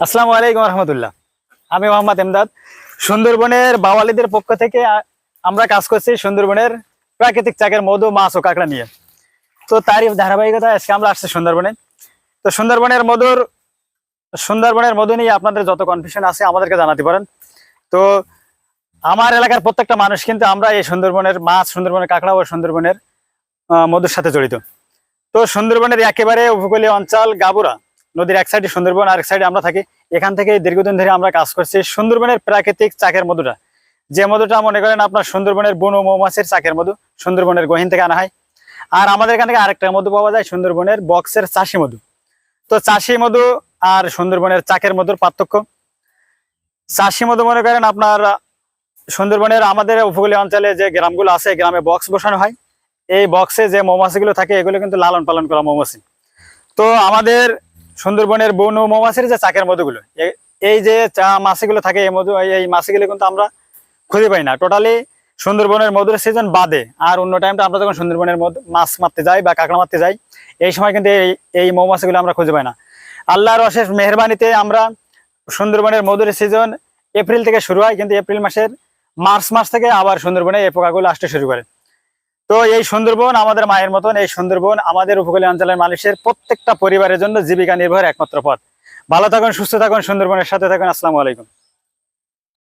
আসসালামু আলাইকুম রহমতুল্লাহ। আমি মোহাম্মদ এমদাদ। সুন্দরবনের বাওয়ালিদের পক্ষ থেকে আমরা কাজ করছি সুন্দরবনের প্রাকৃতিক চাকের মধু, মাছ ও কাঁকড়া নিয়ে। তো তারই ধারাবাহিকতা আজকে আমরা আসছি সুন্দরবনে। তো সুন্দরবনের মধু নিয়ে আপনাদের যত কনফিউশন আছে আমাদেরকে জানাতে পারেন। তো আমার এলাকার প্রত্যেকটা মানুষ কিন্তু আমরা এই সুন্দরবনের মাছ, সুন্দরবনের কাঁকড়া ও সুন্দরবনের মধুর সাথে জড়িত। তো সুন্দরবনের একেবারে উপকূলীয় অঞ্চল গাবুরা নদীর এক সাইডে সুন্দরবন, আরেক সাইডে আমরা থাকি। এখান থেকে দীর্ঘদিন ধরে আমরা কাজ করছি সুন্দরবনের প্রাকৃতিক চাকের মধুটা। যে মধুটা মনে করেন আপনার সুন্দরবনের বনু মৌমাছির চাকের মধু, সুন্দরবনের গহীন থেকে আনা হয়। আর আমাদের এখান থেকে আরেকটা মধু পাওয়া যায়, সুন্দরবনের বক্সের চাষি মধু। তো চাষি মধু আর সুন্দরবনের চাকের মধুর পার্থক্য, চাষি মধু মনে করেন আপনার সুন্দরবনের আমাদের উপকূলীয় অঞ্চলে যে গ্রামগুলো আছে, গ্রামে বক্স বসানো হয়। এই বক্সে যে মৌমাছিগুলো থাকে এগুলো কিন্তু লালন পালন করা মৌমাছি। তো আমাদের সুন্দরবনের বনু মৌমাছির যে চাকের মধুগুলো, এই যে মাছিগুলো থাকে, এই মাছিগুলো কিন্তু আমরা খুঁজে পাই না টোটালি সুন্দরবনের মধুর সিজন বাদে। আর অন্য টাইমটা আমরা যখন সুন্দরবনের মাছ মারতে যাই বা কাঁকড়া মারতে যাই, এই সময় কিন্তু এই মৌমাছিগুলো আমরা খুঁজে পাই না। আল্লাহর অশেষ মেহরবানিতে আমরা সুন্দরবনের মধুর সিজন এপ্রিল থেকে শুরু হয়, কিন্তু এপ্রিল মাসের মার্চ মাস থেকে আবার সুন্দরবনে এই পোকাগুলো আসতে শুরু করে। তো এই সুন্দরবন আমাদের মায়ের মতন। এই সুন্দরবন আমাদের উপকূলীয় অঞ্চলের মানুষের প্রত্যেকটা পরিবারের জন্য জীবিকা নির্ভর একমাত্র পথ। ভালো থাকুন, সুস্থ থাকুন, সুন্দরবনের সাথে থাকুন। আসসালামু আলাইকুম।